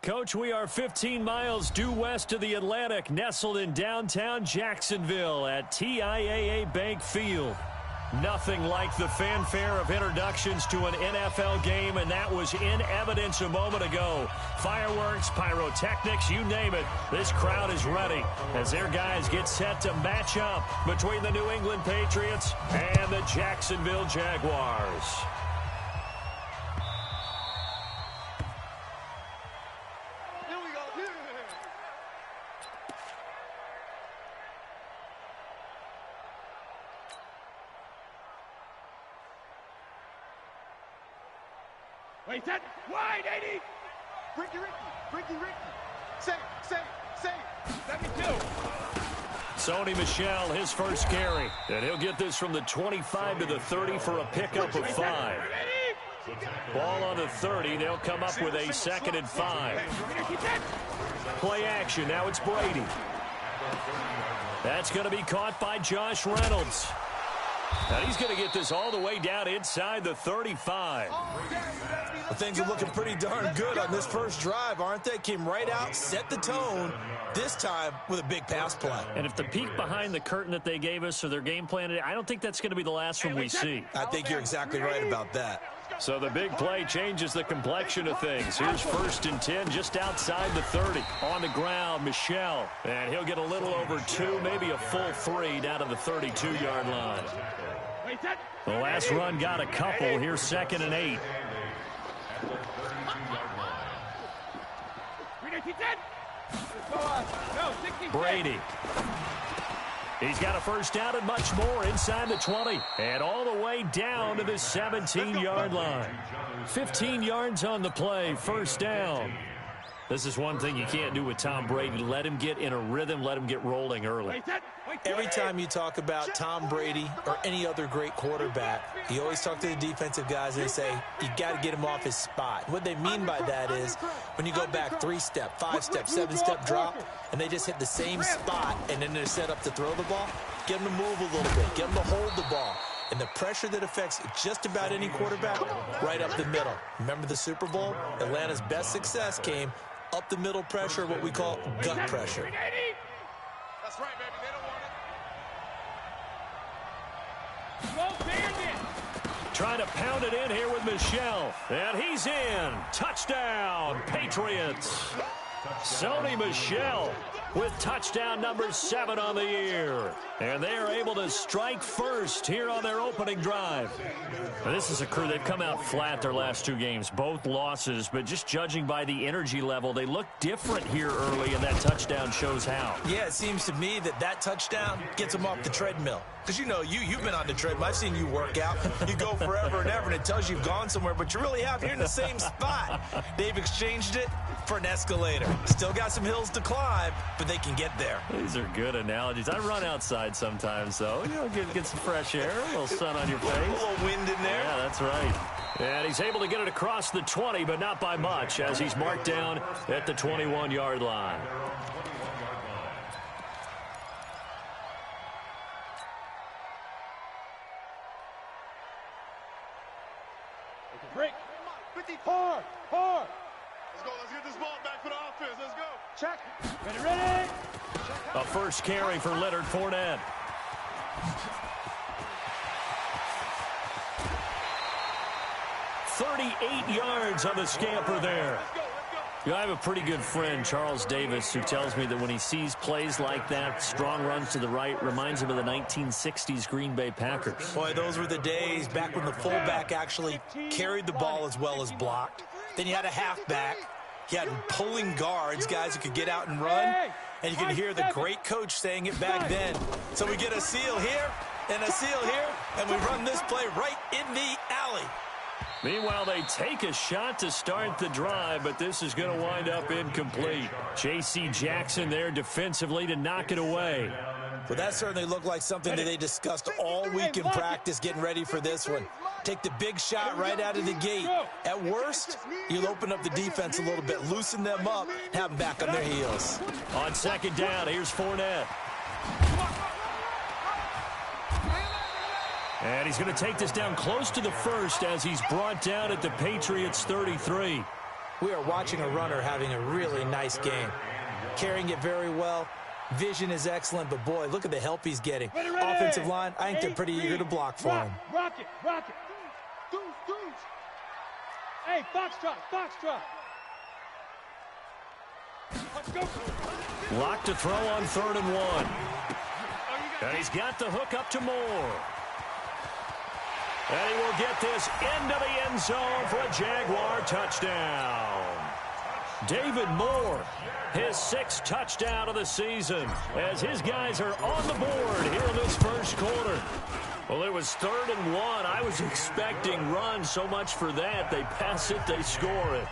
Coach, we are 15 miles due west of the Atlantic, nestled in downtown Jacksonville at TIAA Bank Field. Nothing like the fanfare of introductions to an NFL game, and that was in evidence a moment ago. Fireworks, pyrotechnics, you name it. This crowd is ready as their guys get set to match up between the New England Patriots and the Jacksonville Jaguars. Wait, that wide, 80. Ricky. Save. Let me do. Sony Michel, his first carry. And he'll get this from the 25 to the 30 for a pickup of 5. Ball on the 30. They'll come up with a 2nd and 5. Play action. Now it's Brady. That's going to be caught by Josh Reynolds. Now he's going to get this all the way down inside the 35. Well, things are looking pretty darn good on this first drive, aren't they? Came right out, set the tone, this time with a big pass play. And if the peek behind the curtain that they gave us or their game plan, I don't think that's going to be the last one we see. I think you're exactly right about that. So the big play changes the complexion of things. Here's 1st and 10 just outside the 30. On the ground, Michel. And he'll get a little over 2, maybe a full 3 down to the 32-yard line. The last run got a couple. Here's 2nd and 8. Brady. He's got a first down and much more inside the 20. And all the way down to the 17-yard line. 15 yards on the play, 1st down. This is one thing you can't do with Tom Brady. Let him get in a rhythm, let him get rolling early. Every time you talk about Tom Brady or any other great quarterback, you always talk to the defensive guys and they say, you got to get him off his spot. What they mean by that is when you go back 3-step, 5-step, 7-step drop, and they just hit the same spot and then they're set up to throw the ball, get them to move a little bit, get them to hold the ball. And the pressure that affects just about any quarterback, right up the middle. Remember the Super Bowl? Atlanta's best success came up the middle pressure, what we call gut pressure. That's right, baby. They don't want it. Trying to pound it in here with Michel. And he's in. Touchdown, Patriots. Sony Michel with touchdown number 7 on the year. And they are able to strike first here on their opening drive. Now, this is a crew. They've come out flat their last 2 games, both losses. But just judging by the energy level, they look different here early, and that touchdown shows how. Yeah, it seems to me that touchdown gets them off the treadmill. Because, you know, you've been on the treadmill. I've seen you work out. You go forever and ever, and it tells you you've gone somewhere, but you really have. You're in the same spot. They've exchanged it for an escalator. Still got some hills to climb, but they can get there. These are good analogies. I run outside sometimes, though. You know, get some fresh air, a little sun on your face. A little wind in there. Yeah, that's right. And he's able to get it across the 20, but not by much, as he's marked down at the 21-yard line. Break. Hard. Let's go. Let's get this ball back for the offense. Let's go. Check. Ready. A first carry for Leonard Fournette. "38 yards on the scamper there. You know, I have a pretty good friend, Charles Davis, who tells me that when he sees plays like that, strong runs to the right, reminds him of the 1960s Green Bay Packers. Boy, those were the days back when the fullback actually carried the ball as well as blocked. Then you had a halfback. You had pulling guards, guys who could get out and run. And you can hear the great coach saying it back then. So we get a seal here and a seal here, and we run this play right in the alley. Meanwhile, they take a shot to start the drive, but this is going to wind up incomplete. J.C. Jackson there defensively to knock it away. Well, that certainly looked like something that they discussed all week in practice getting ready for this one. Take the big shot right out of the gate. At worst, you'll open up the defense a little bit, loosen them up, have them back on their heels. On 2nd down, here's Fournette. And he's going to take this down close to the 1st as he's brought down at the Patriots' 33. We are watching a runner having a really nice game. Carrying it very well. Vision is excellent, but boy, look at the help he's getting. Offensive line, I think they're pretty eager to block for him. Rock it. Hey, foxtrot. Let's go. Lock to throw on 3rd and 1. And he's got the hook up to Moore. And he will get this into the end zone for a Jaguar touchdown. David Moore, his 6th touchdown of the season, as his guys are on the board here in this first quarter. Well, it was 3rd and 1. I was expecting run, so much for that. They pass it, they score it.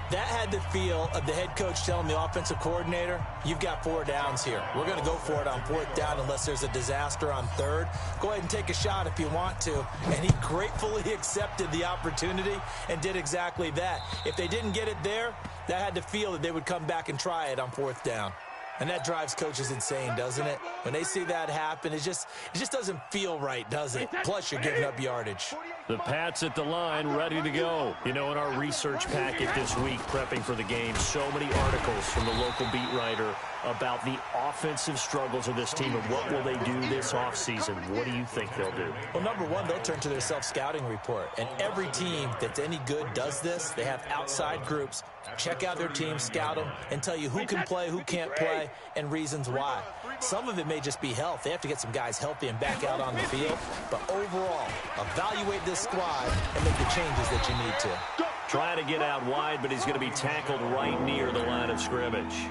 That had the feel of the head coach telling the offensive coordinator, you've got 4 downs here. We're going to go for it on 4th down unless there's a disaster on 3rd. Go ahead and take a shot if you want to. And he gratefully accepted the opportunity and did exactly that. If they didn't get it there, that had the feel that they would come back and try it on 4th down. And that drives coaches insane, doesn't it? When they see that happen, it just doesn't feel right, does it? Plus, you're giving up yardage. The Pats at the line, ready to go. You know, in our research packet this week, prepping for the game, so many articles from the local beat writer about the offensive struggles of this team and what will they do this offseason. What do you think they'll do? Well, number one, they'll turn to their self-scouting report. And every team that's any good does this. They have outside groups. Check out their team, scout them, and tell you who can play, who can't play, and reasons why. Some of it may just be health. They have to get some guys healthy and back out on the field. But overall, evaluate this squad and make the changes that you need to. Trying to get out wide, but he's going to be tackled right near the line of scrimmage.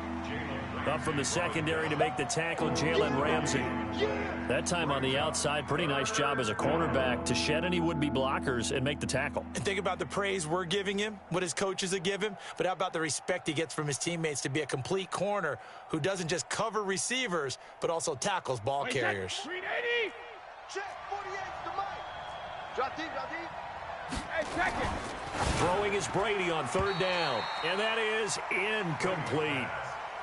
Up from the secondary to make the tackle, Jalen Ramsey. That time on the outside, pretty nice job as a cornerback to shed any would-be blockers and make the tackle. And think about the praise we're giving him, what his coaches have given him, but how about the respect he gets from his teammates to be a complete corner who doesn't just cover receivers, but also tackles ball carriers. 380. Check 48 to Mike. Drop deep. Hey, check it. Throwing is Brady on 3rd down, and that is incomplete.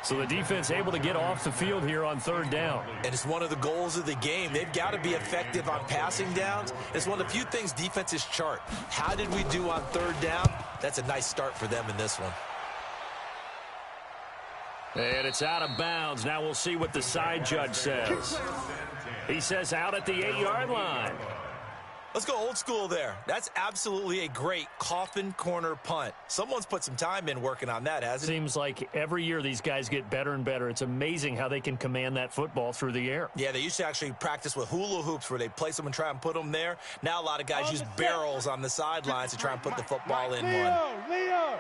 So the defense able to get off the field here on 3rd down. And it's one of the goals of the game. They've got to be effective on passing downs. It's one of the few things defenses chart. How did we do on 3rd down? That's a nice start for them in this one. And it's out of bounds. Now we'll see what the side judge says. He says out at the 8-yard line. Let's go old school there. That's absolutely a great coffin corner punt. Someone's put some time in working on that, hasn't it? Seems like every year these guys get better and better. It's amazing how they can command that football through the air. Yeah, they used to actually practice with hula hoops where they place them and try and put them there. Now a lot of guys use barrels on the sidelines to try and put the football in one. Leo.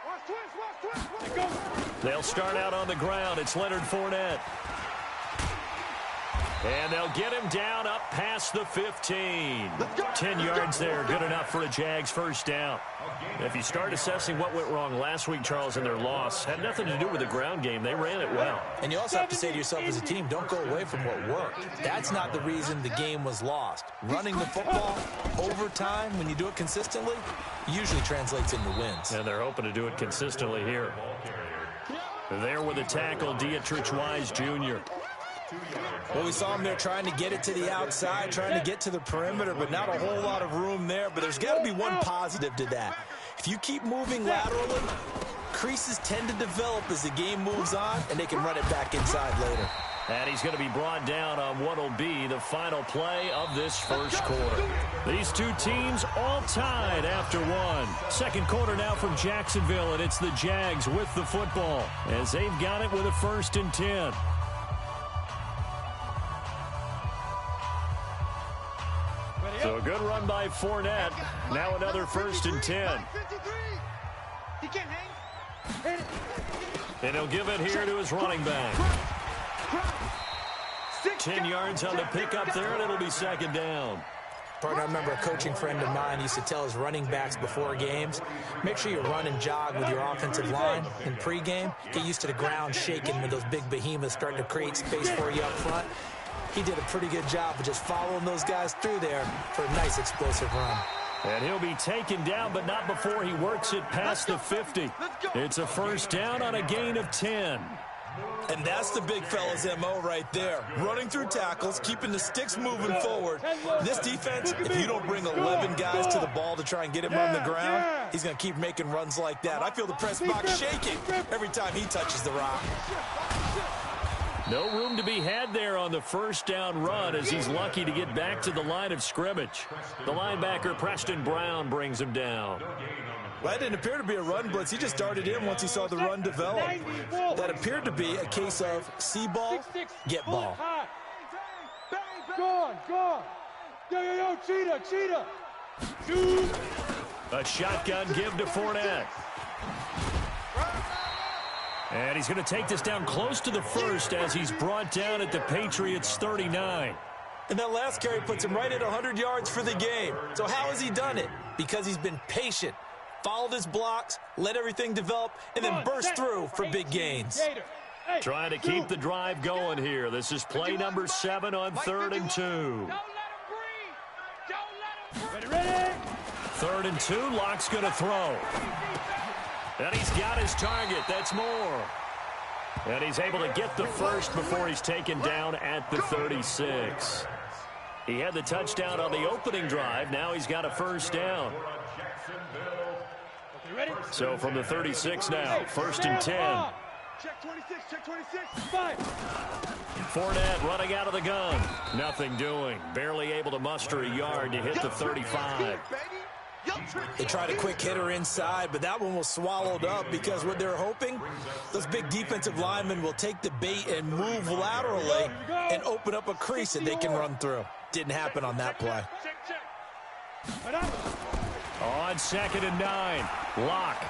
Watch twist. They'll start out on the ground. It's Leonard Fournette. And they'll get him down up past the 15. 10 yards there, good enough for a Jags first down. If you start assessing what went wrong last week, Charles, in their loss, had nothing to do with the ground game. They ran it well. And you also have to say to yourself as a team, don't go away from what worked. That's not the reason the game was lost. Running the football over time, when you do it consistently, usually translates into wins. And they're hoping to do it consistently here. There with the tackle, Dietrich Wise Jr. Well, we saw him there trying to get it to the outside, trying to get to the perimeter, but not a whole lot of room there. But there's got to be one positive to that. If you keep moving laterally, creases tend to develop as the game moves on, and they can run it back inside later. And he's going to be brought down on what will be the final play of this first quarter. These two teams all tied after one. Second quarter now from Jacksonville, and it's the Jags with the football as they've got it with a 1st and 10. So a good run by Fournette. Now another 1st and 10. He can't hang. And he'll give it here to his running back. 10 yards on the pickup there, and it'll be 2nd down. Partner, I remember a coaching friend of mine used to tell his running backs before games, make sure you run and jog with your offensive line in pregame. Get used to the ground shaking when those big behemoths start to create space for you up front. He did a pretty good job of just following those guys through there for a nice explosive run. And he'll be taken down, but not before he works it past the 50. It's a 1st down on a gain of 10. And that's the big fella's MO right there. Running through tackles, keeping the sticks moving forward. This defense, if you don't bring 11 guys to the ball to try and get him on the ground, he's going to keep making runs like that. I feel the press box shaking every time he touches the rock. No room to be had there on the first down run as he's lucky to get back to the line of scrimmage. The linebacker, Preston Brown, brings him down. Well, that didn't appear to be a run blitz. He just darted in once he saw the run develop. That appeared to be a case of see ball, get ball. Go on. Yo, cheetah. Shoot. A shotgun give to Fournette. And he's going to take this down close to the first as he's brought down at the Patriots' 39. And that last carry puts him right at 100 yards for the game. So how has he done it? Because he's been patient, followed his blocks, let everything develop, and then burst through for big gains. Trying to keep the drive going here. This is play number 7 on 3rd and 2. Ready. 3rd and 2, Locke's going to throw. And he's got his target. That's more. And he's able to get the first before he's taken down at the 36. He had the touchdown on the opening drive. Now he's got a first down. So from the 36 now, 1st and 10. Check 26. 5. Fournette running out of the gun. Nothing doing. Barely able to muster a yard to hit the 35. They tried a quick hitter inside, but that one was swallowed up because what they're hoping, those big defensive linemen will take the bait and move laterally and open up a crease that they can run through. Didn't happen on that play. On 2nd and 9, Locke.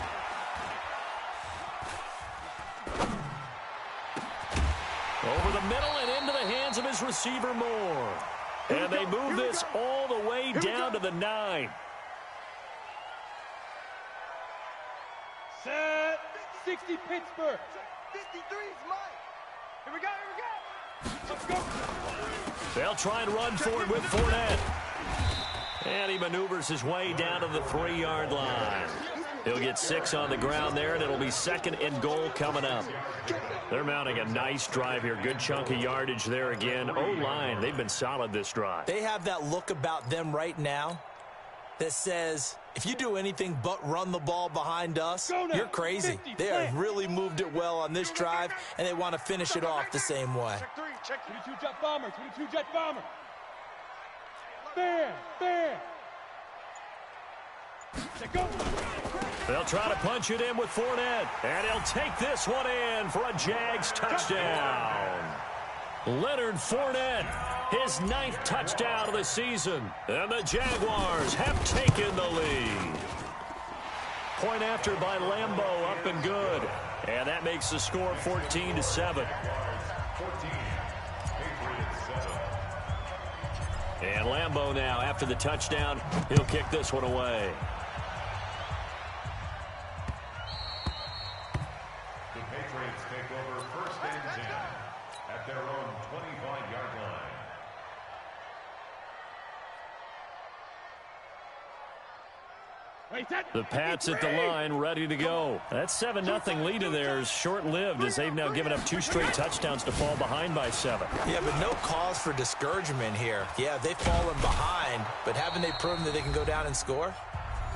Over the middle and into the hands of his receiver Moore. And they move this all the way down to the 9. Set. 60 Pittsburgh. 53 is Mike. Here we go. Let's go. They'll try and run for it with Fournette. And he maneuvers his way down to the 3-yard line. He'll get 6 on the ground there, and it'll be 2nd and goal coming up. They're mounting a nice drive here. Good chunk of yardage there again. O-line, they've been solid this drive. They have that look about them right now that says, if you do anything but run the ball behind us, you're crazy. They have really moved it well on this drive, and they want to finish it off the same way. Check 22 jet bomber. 22 jet bomber. Bam. They'll try to punch it in with Fournette. And he'll take this one in for a Jags touchdown. Leonard Fournette, his 9th touchdown of the season. And the Jaguars have taken the lead. Point after by Lambeau, up and good. And that makes the score 14-7. And Lambeau now, after the touchdown, he'll kick this one away. The Patriots take over 1st and 10 at their own 25-yard line. The Pats at the line, ready to go. That 7-0 lead of theirs short-lived as they've now given up 2 straight touchdowns to fall behind by 7. Yeah, but no cause for discouragement here. Yeah, they've fallen behind, but haven't they proven that they can go down and score?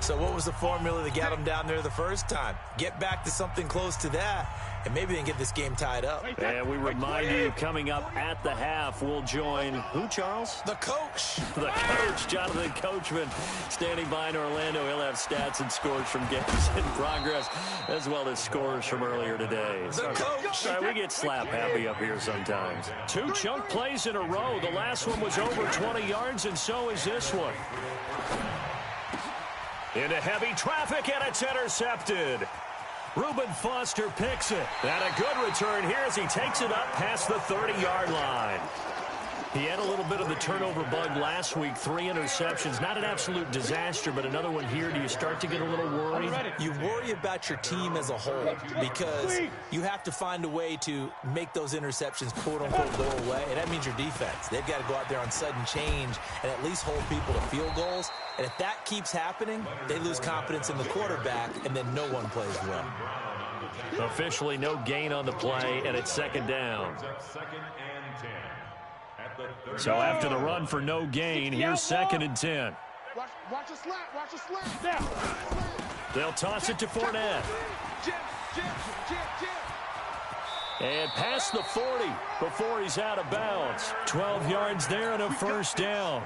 So what was the formula that got them down there the first time? Get back to something close to that, and maybe they can get this game tied up. And we remind you, coming up at the half, we'll join who, Charles? The coach. The coach, Jonathan Coachman, standing by in Orlando. He'll have stats and scores from games in progress, as well as scores from earlier today. The coach. All right, we get slap happy up here sometimes. 2 chunk plays in a row. The last one was over 20 yards, and so is this one. Into heavy traffic, and it's intercepted. Reuben Foster picks it. And a good return here as he takes it up past the 30-yard line. He had a little bit of the turnover bug last week, 3 interceptions. Not an absolute disaster, but another one here. Do you start to get a little worried? You worry about your team as a whole because you have to find a way to make those interceptions, quote-unquote, go away, and that means your defense. They've got to go out there on sudden change and at least hold people to field goals. And if that keeps happening, they lose confidence in the quarterback, and then no one plays well. Officially no gain on the play, and it's second down. So after the run for no gain, here's second and 10. Watch a slant. Watch a slant. They'll toss it to Fournette. And past the 40 before he's out of bounds. 12 yards there and a first down.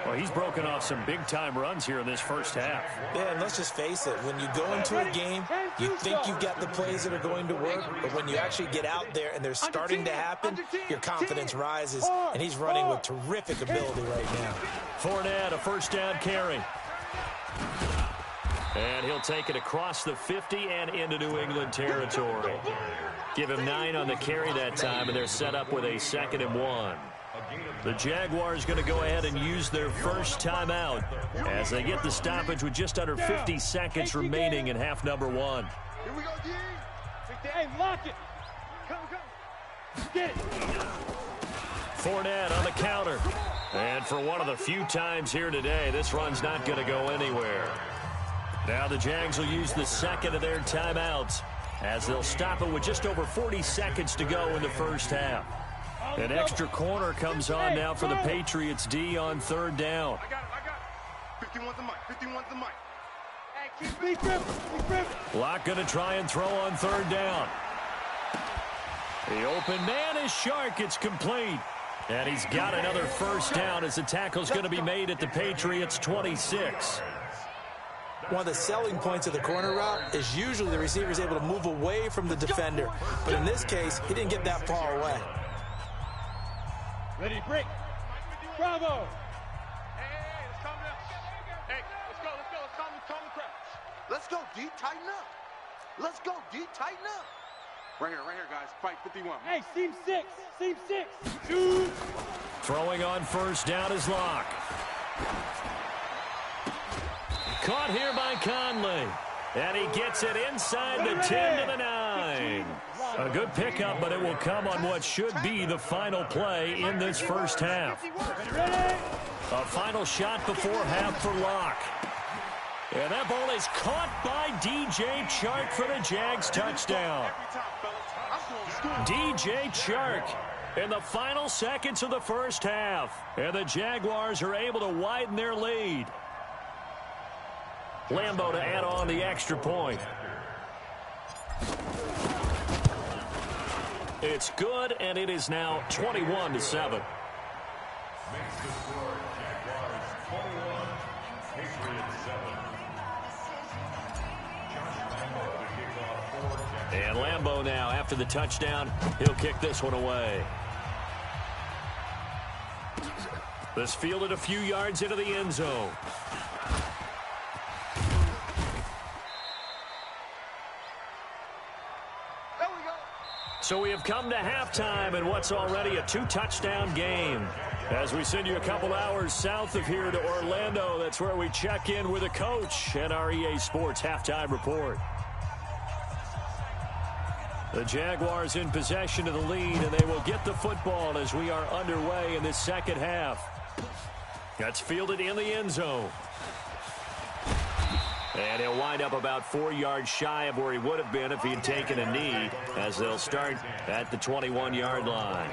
Well, he's broken off some big-time runs here in this first half. Yeah, and let's just face it. When you go into a game, you think you've got the plays that are going to work, but when you actually get out there and they're starting to happen, your confidence rises, and he's running with terrific ability right now. Fournette, a first down carry. And he'll take it across the 50 and into New England territory. Give him 9 on the carry that time, and they're set up with a 2nd and 1. The Jaguars going to go ahead and use their first timeout as they get the stoppage with just under 50 seconds remaining in half number 1. Here we go, D. Hey, lock it. Come. Get it. Fournette on the counter. And for one of the few times here today, this run's not going to go anywhere. Now the Jags will use the second of their timeouts as they'll stop it with just over 40 seconds to go in the first half. An extra corner comes on now for the Patriots D on third down. I got it. 51's the mic. Hey, keep gripping. Locke going to try and throw on third down. The open man is Shark. It's complete. And he's got another first down as the tackle's going to be made at the Patriots 26. One of the selling points of the corner route is usually the receiver is able to move away from the defender. But in this case, he didn't get that far away. Ready, break. Bravo. Hey, let's calm down. Hey, let's go. Let's calm the crowd. Let's go, D. Tighten up. Right here, guys. Fight 51. Hey, seam 6. Shoot. Throwing on first down is Locke. Caught here by Conley. And he gets it inside the 10 to the 9. A good pickup, but it will come on what should be the final play in this first half. A final shot before half for Locke. And that ball is caught by DJ Chark for the Jags touchdown. DJ Chark in the final seconds of the first half. And the Jaguars are able to widen their lead. Lambeau to add on the extra point. It's good, and it is now 21-7. And Lambeau now, after the touchdown, he'll kick this one away. This fielded a few yards into the end zone. So we have come to halftime in what's already a 2-touchdown game. As we send you a couple hours south of here to Orlando, that's where we check in with the coach and our EA Sports halftime report. The Jaguars in possession of the lead, and they will get the football as we are underway in this second half. That's fielded in the end zone. And he'll wind up about 4 yards shy of where he would have been if he had taken a knee, as they'll start at the 21-yard line.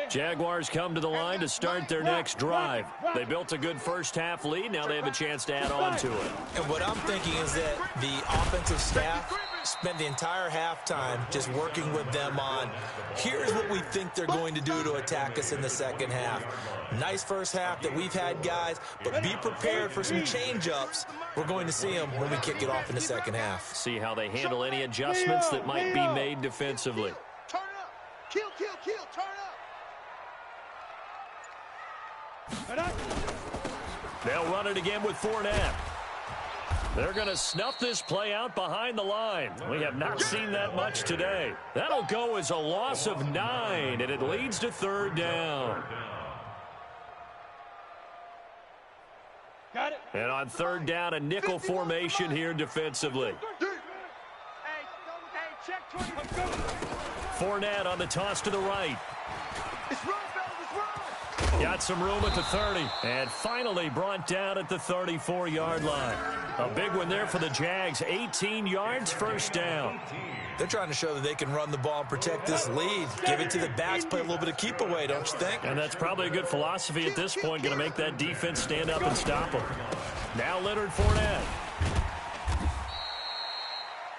Jaguars come to the line to start their next drive. They built a good first-half lead. Now they have a chance to add on to it. And what I'm thinking is that the offensive staff spent the entire halftime just working with them on, here's what we think they're going to do to attack us in the second half. Nice first half that we've had, guys, but be prepared for some change-ups. We're going to see them when we kick it off in the second half. See how they handle any adjustments that might be made defensively. Turn up. Kill. Turn up. They'll run it again with Fournette. They're going to snuff this play out behind the line. We have not seen that much today. That'll go as a loss of 9, and it leads to third down. Got it. And on third down, a nickel formation here defensively. Check 20. Fournette on the toss to the right. It's run, fellas. Got some room at the 30. And finally brought down at the 34-yard line. A big one there for the Jags. 18 yards, first down. They're trying to show that they can run the ball and protect this lead. Give it to the backs, play a little bit of keep away, don't you think? And that's probably a good philosophy at this point. Going to make that defense stand up and stop them. Now Leonard Fournette.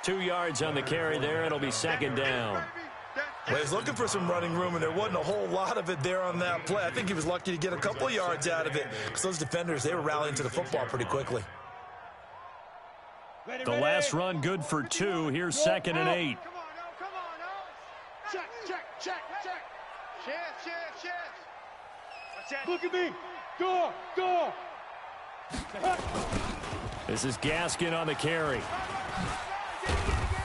2 yards on the carry there. It'll be second down. Well, he was looking for some running room, and there wasn't a whole lot of it there on that play. I think he was lucky to get a couple of yards out of it because those defenders, they were rallying to the football pretty quickly. The last run good for 2. Here's 2nd and 8. Come on now. Check. Chance. Look at me. Go. This is Gaskin on the carry.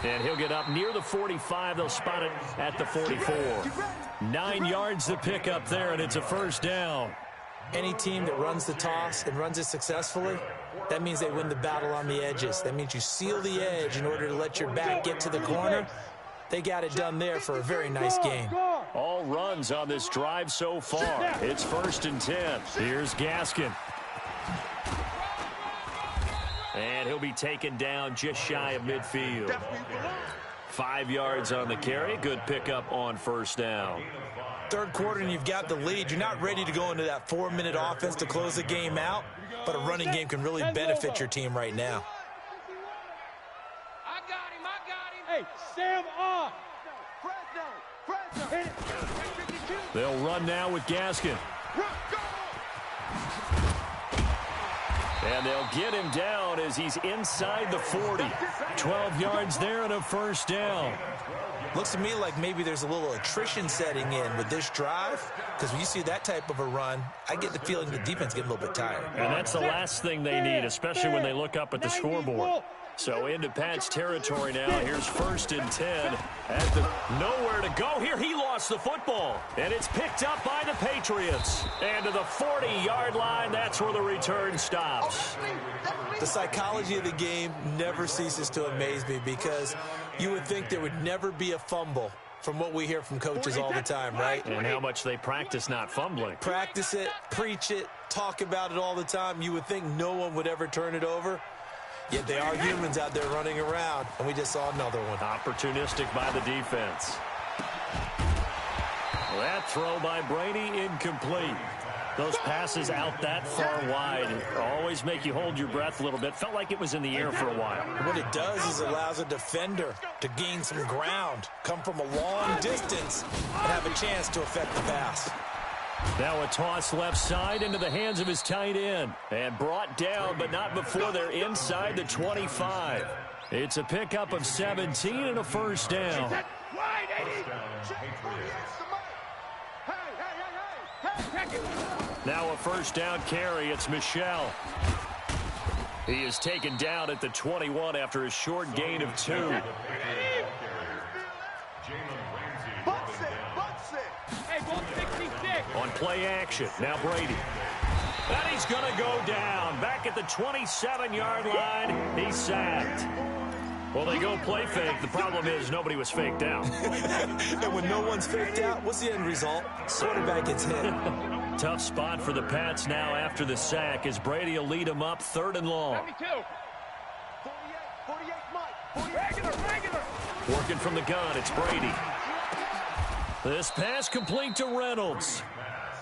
And he'll get up near the 45. They'll spot it at the 44. 9 yards to pick up there, and it's a first down. Any team that runs the toss and runs it successfully, that means they win the battle on the edges. That means you seal the edge in order to let your back get to the corner. They got it done there for a very nice game. All runs on this drive so far. It's 1st and 10. Here's Gaskin. And he'll be taken down just shy of midfield. 5 yards on the carry. Good pickup on first down. Third quarter and you've got the lead. You're not ready to go into that 4-minute offense to close the game out, but a running game can really benefit your team right now. I got him. Hey, Sam off. Fresno. They'll run now with Gaskin. And they'll get him down as he's inside the 40. 12 yards there and a first down. Looks to me like maybe there's a little attrition setting in with this drive, because when you see that type of a run, I get the feeling the defense getting a little bit tired. And that's the last thing they need, especially when they look up at the scoreboard. So into Pat's territory now. Here's 1st and 10. At the nowhere to go here. He lost the football. And it's picked up by the Patriots. And to the 40-yard line, that's where the return stops. The psychology of the game never ceases to amaze me, because you would think there would never be a fumble from what we hear from coaches all the time, right? And how much they practice not fumbling. Practice it, preach it, talk about it all the time. You would think no one would ever turn it over. Yet they are humans out there running around, and we just saw another one. Opportunistic by the defense. That throw by Brady incomplete. Those passes out that far wide always make you hold your breath a little bit. Felt like it was in the air for a while. What it does is it allows a defender to gain some ground, come from a long distance, and have a chance to affect the pass. Now a toss left side into the hands of his tight end. And brought down, but not before they're inside the 25. It's a pickup of 17 and a first down. Now a first down carry. It's Michel. He is taken down at the 21 after a short gain of 2. On play action, now Brady. And he's going to go down. Back at the 27-yard line, he's sacked. Well, they go play fake. The problem is nobody was faked out. And when no one's faked out, what's the end result? Quarterback gets hit. Tough spot for the Pats now after the sack as Brady will lead them up 3rd and long. 48, regular. Working from the gun, it's Brady. This pass complete to Reynolds.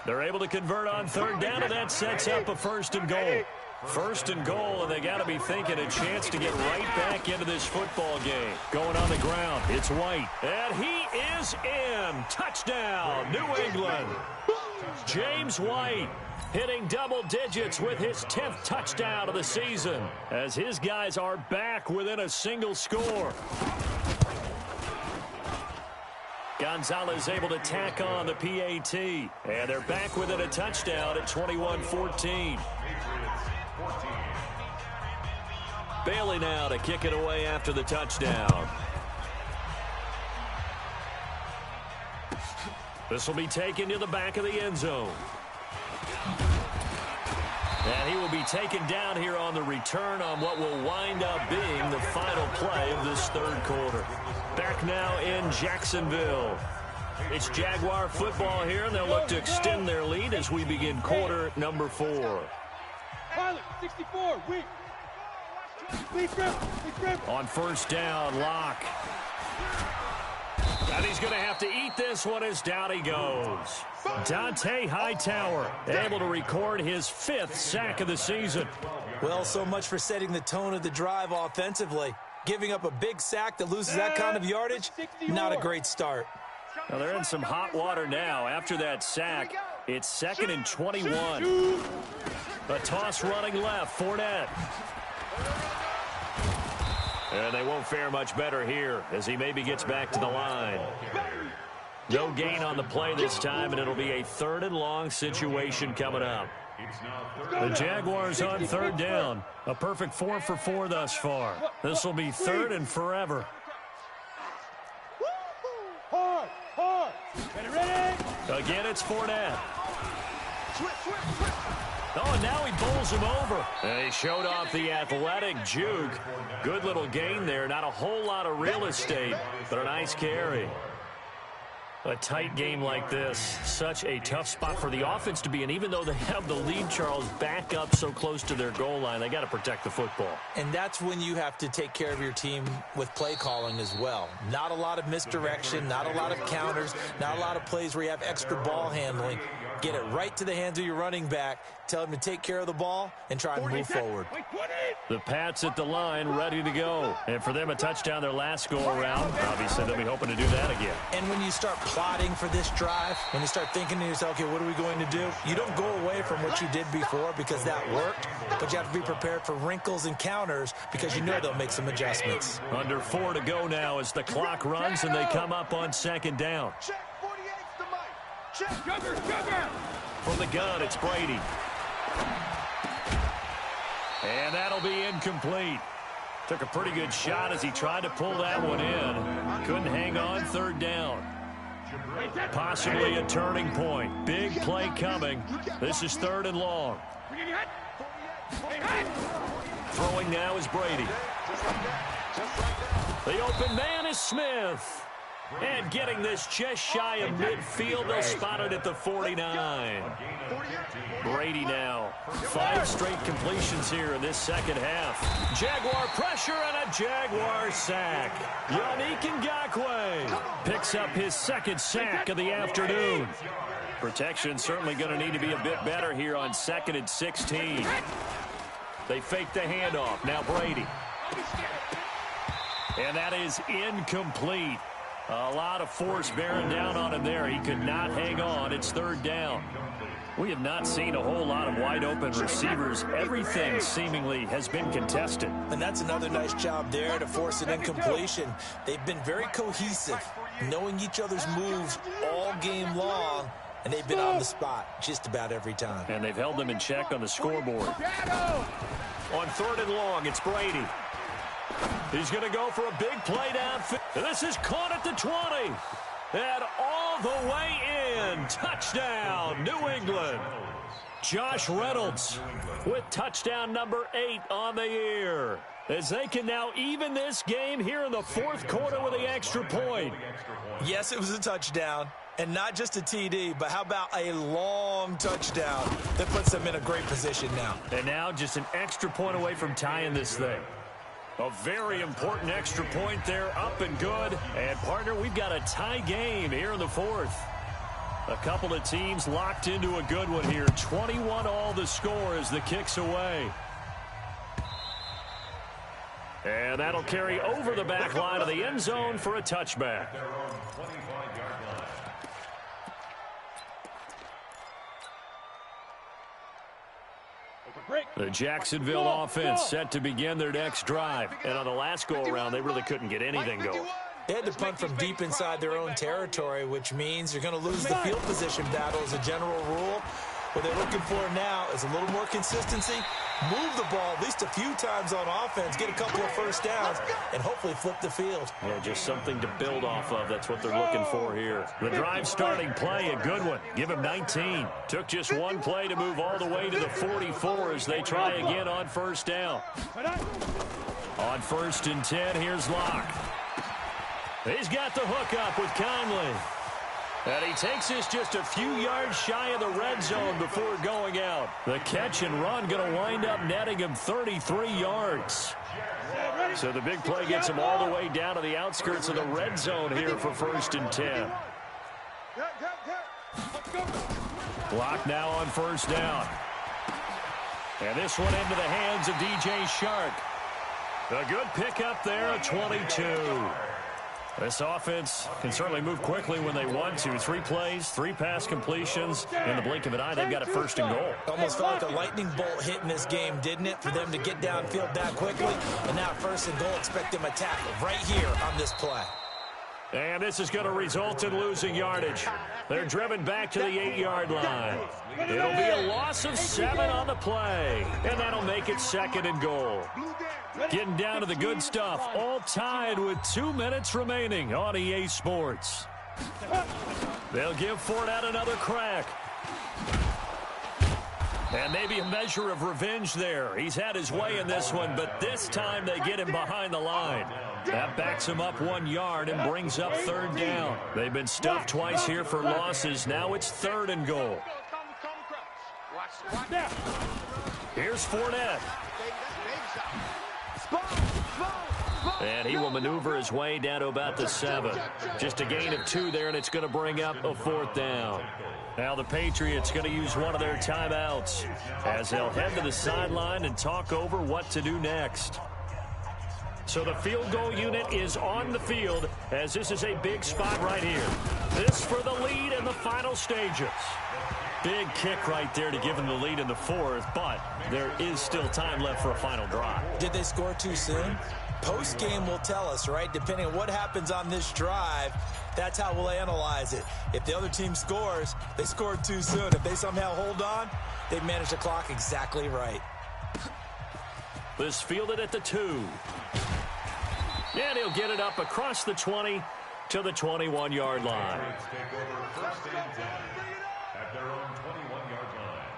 They're able to convert on 3rd down, and that sets up a 1st and goal. 1st and goal, and they got to be thinking a chance to get right back into this football game. Going on the ground, it's White. And he is in. Touchdown, New England. James White hitting double digits with his 10th touchdown of the season as his guys are back within a single score. Gonzalez able to tack on the PAT. And they're back within a touchdown at 21-14. Bailey now to kick it away after the touchdown. This will be taken to the back of the end zone. And he will be taken down here on the return on what will wind up being the final play of this 3rd quarter. Back now in Jacksonville. It's Jaguar football here, and they'll look to extend their lead as we begin quarter number 4. Pilot, 64, weak. On first down, Locke. And he's going to have to eat this one as down he goes. Dante Hightower able to record his 5th sack of the season. Well, so much for setting the tone of the drive offensively. Giving up a big sack that loses that kind of yardage, not a great start. Now they're in some hot water now. After that sack, it's 2nd and 21. A toss running left, Fournette. And they won't fare much better here as he maybe gets back to the line. No gain on the play this time, and it'll be a 3rd and long situation coming up. The Jaguars on 3rd down. A perfect 4 for 4 thus far. This will be 3rd and forever. Again, it's Fournette. Oh, and now he bowls him over. And he showed off the athletic juke. Good little gain there. Not a whole lot of real estate, but a nice carry. A tight game like this, such a tough spot for the offense to be in. Even though they have the lead, Charles, back up so close to their goal line, they got to protect the football. And that's when you have to take care of your team with play calling as well. Not a lot of misdirection, not a lot of counters, not a lot of plays where you have extra ball handling. Get it right to the hands of your running back. Tell him to take care of the ball and try and move forward. The Pats at the line, ready to go. And for them, a touchdown their last go-around. Obviously, they'll be hoping to do that again. And when you start plotting for this drive, when you start thinking to yourself, okay, what are we going to do? You don't go away from what you did before because that worked, but you have to be prepared for wrinkles and counters because you know they'll make some adjustments. Under 4 to go now as the clock runs and they come up on 2nd down. From the gun, it's Brady. And that'll be incomplete. Took a pretty good shot as he tried to pull that one in. Couldn't hang on 3rd down. Possibly a turning point. Big play coming. This is 3rd and long. Throwing now is Brady. The open man is Smith. And getting this just shy of midfield, they'll spot it at the 49. Brady now. 5 straight completions here in this 2nd half. Jaguar pressure and a Jaguar sack. Yannick Ngakoue picks up his 2nd sack of the afternoon. Protection certainly going to need to be a bit better here on 2nd and 16. They fake the handoff. Now Brady. And that is incomplete. A lot of force bearing down on him there. He could not hang on. It's 3rd down. We have not seen a whole lot of wide-open receivers. Everything seemingly has been contested. And that's another nice job there to force an incompletion. They've been very cohesive, knowing each other's moves all game long, and they've been on the spot just about every time. And they've held them in check on the scoreboard. On 3rd and long, it's Brady. He's going to go for a big play downfield. This is caught at the 20. And all the way in. Touchdown, New England. Josh Reynolds with touchdown number 8 on the year. As they can now even this game here in the 4th quarter with the extra point. Yes, it was a touchdown. And not just a TD, but how about a long touchdown that puts them in a great position now. And now just an extra point away from tying this thing. A very important extra point there, up and good. And, partner, we've got a tie game here in the 4th. A couple of teams locked into a good one here. 21 all the score as the kick's away. And that'll carry over the back line of the end zone for a touchback. The Jacksonville offense set to begin their next drive. And on the last go-around, they really couldn't get anything going. They had to punt from deep inside their own territory, which means you're going to lose the field position battle as a general rule. What they're looking for now is a little more consistency, move the ball at least a few times on offense, get a couple of first downs, and hopefully flip the field. Yeah, just something to build off of. That's what they're looking for here. The drive starting play, a good one. Give him 19. Took just one play to move all the way to the 44 as they try again on first down. On 1st and 10, here's Locke. He's got the hook up with Conley. And he takes this just a few yards shy of the red zone before going out. The catch and run going to wind up netting him 33 yards. So the big play gets him all the way down to the outskirts of the red zone here for 1st and 10. Block now on 1st down. And this one into the hands of DJ Shark. A good pickup there at 22. This offense can certainly move quickly when they want to. 3 plays, 3 pass completions. In the blink of an eye, they've got a 1st and goal. Almost felt like a lightning bolt hitting this game, didn't it? For them to get downfield that quickly. And now 1st and goal, expect them to tackle right here on this play. And this is going to result in losing yardage. They're driven back to the 8-yard line. It'll be a loss of 7 on the play. And that'll make it 2nd and goal. Getting down to the good stuff. All tied with 2 minutes remaining on EA Sports. They'll give Fournette another crack. And maybe a measure of revenge there. He's had his way in this one, but this time they get him behind the line. That backs him up 1 yard and brings up 3rd down. They've been stuffed twice here for losses. Now it's 3rd and goal. Here's Fournette. And he will maneuver his way down to about the 7. Just a gain of 2 there, and it's going to bring up a 4th down. Now the Patriots going to use one of their timeouts as they'll head to the sideline and talk over what to do next. So the field goal unit is on the field as this is a big spot right here. This for the lead in the final stages. Big kick right there to give them the lead in the 4th, but there is still time left for a final drive. Did they score too soon? Post-game will tell us, right? Depending on what happens on this drive, that's how we'll analyze it. If the other team scores, they scored too soon. If they somehow hold on, they managed the clock exactly right. This fielded at the 2. And he'll get it up across the 20 to the 21-yard line. Take over 1st and 10 at their own 21-yard line.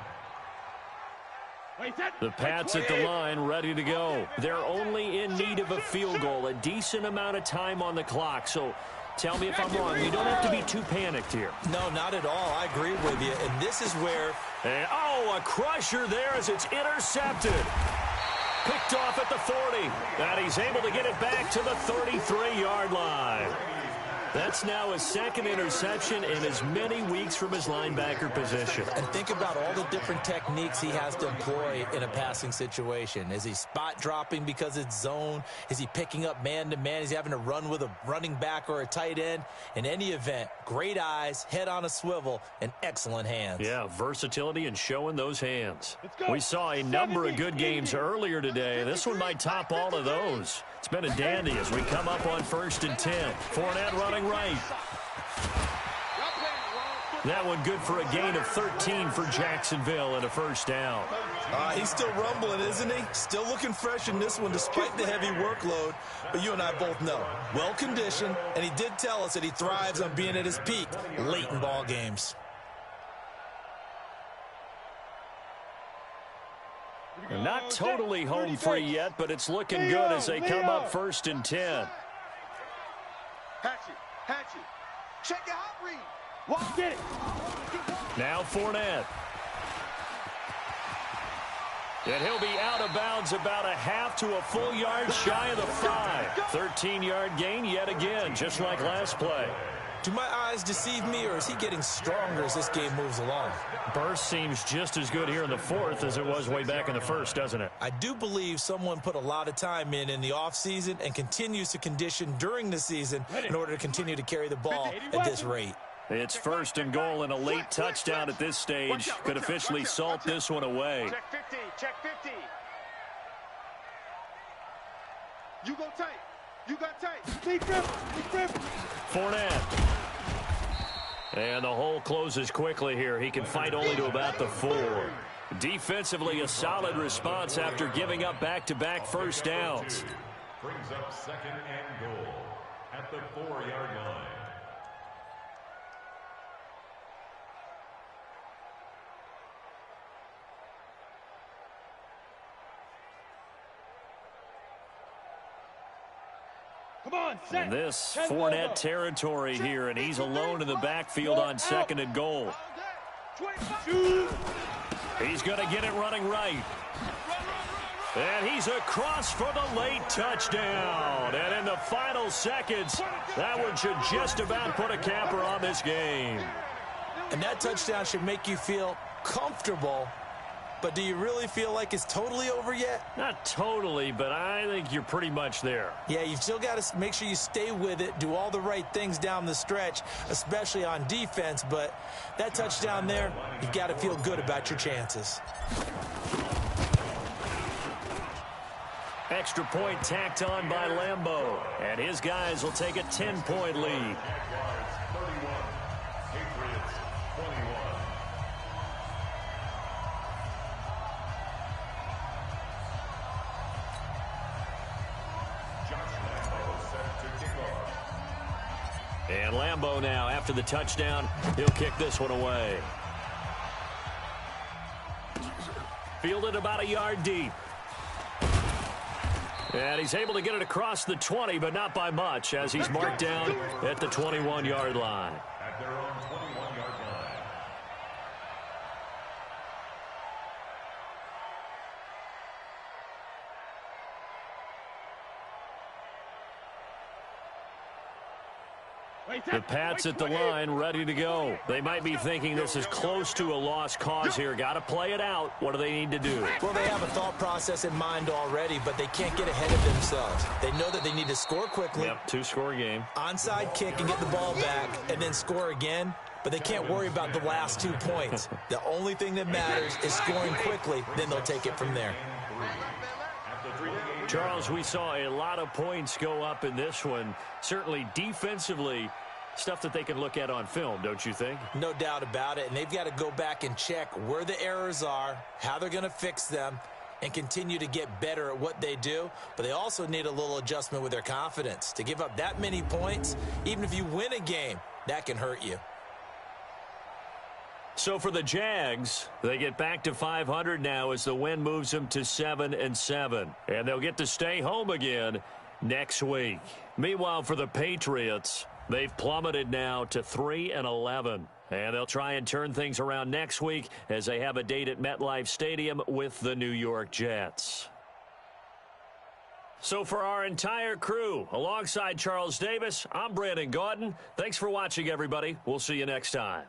The Pats at the line, ready to go. They're only in need of a field goal, a decent amount of time on the clock. So tell me if I'm wrong. You don't have to be too panicked here. No, not at all. I agree with you. And this is where... And, a crusher there as it's intercepted. Picked off at the 40. And he's able to get it back to the 33-yard line. That's now his 2nd interception in as many weeks from his linebacker position. And think about all the different techniques he has to employ in a passing situation. Is he spot dropping because it's zone? Is he picking up man-to-man? Is he having to run with a running back or a tight end? In any event, great eyes, head on a swivel, and excellent hands. Yeah, versatility and showing those hands. We saw a number of good games earlier today. This one might top all of those. It's been a dandy as we come up on 1st and 10. Fournette running right. That one good for a gain of 13 for Jacksonville and a 1st down. He's still rumbling, isn't he? Still looking fresh in this one despite the heavy workload. But you and I both know, well-conditioned, and he did tell us that he thrives on being at his peak late in ball games. Not totally home free yet, but it's looking good as they come up 1st and 10. Hatchet. Check it out, Reed. Walk it. Now Fournette. And he'll be out of bounds about a half to a full yard shy of the 5. 13-yard gain yet again, just like last play. Do my eyes deceive me, or is he getting stronger as this game moves along? Burst seems just as good here in the 4th as it was way back in the 1st, doesn't it? I do believe someone put a lot of time in the offseason and continues to condition during the season in order to continue to carry the ball at this rate. It's 1st and goal, and a late touchdown at this stage could officially salt this one away. Check 50. Check 50. You go tight. You got tight. Deep grip. Fournette. And the hole closes quickly here. He can fight only to about the 4. Defensively, a solid response after giving up back-to-back 1st downs. Brings up 2nd and goal at the 4-yard line. And this Fournette territory here, and he's alone in the backfield on 2nd and goal. He's going to get it running right. And he's across for the late touchdown. And in the final seconds, that one should just about put a capper on this game. And that touchdown should make you feel comfortable. But do you really feel like it's totally over yet? Not totally, but I think you're pretty much there. Yeah, you've still got to make sure you stay with it, do all the right things down the stretch, especially on defense. But that touchdown there, you've got to feel good about your chances. Extra point tacked on by Lambeau. And his guys will take a 10-point lead. And Lambeau now, after the touchdown, he'll kick this one away. Fielded about a yard deep. And he's able to get it across the 20, but not by much, as he's marked down at the 21-yard line. At their own 21-yard line. The Pats at the line, ready to go. They might be thinking this is close to a lost cause here. Got to play it out. What do they need to do? Well, they have a thought process in mind already, but they can't get ahead of themselves. They know that they need to score quickly. Yep, 2-score game. Onside kick and get the ball back and then score again, but they can't worry about the last 2 points. The only thing that matters is scoring quickly, then they'll take it from there. Charles, we saw a lot of points go up in this one. Certainly defensively, stuff that they can look at on film, don't you think? No doubt about it, and they've got to go back and check where the errors are, how they're going to fix them, and continue to get better at what they do. But they also need a little adjustment with their confidence. To give up that many points, even if you win a game, that can hurt you. So for the Jags, they get back to 500 now as the win moves them to 7-7. And they'll get to stay home again next week. Meanwhile, for the Patriots, they've plummeted now to 3-11. And they'll try and turn things around next week as they have a date at MetLife Stadium with the New York Jets. So for our entire crew, alongside Charles Davis, I'm Brandon Gaudin. Thanks for watching, everybody. We'll see you next time.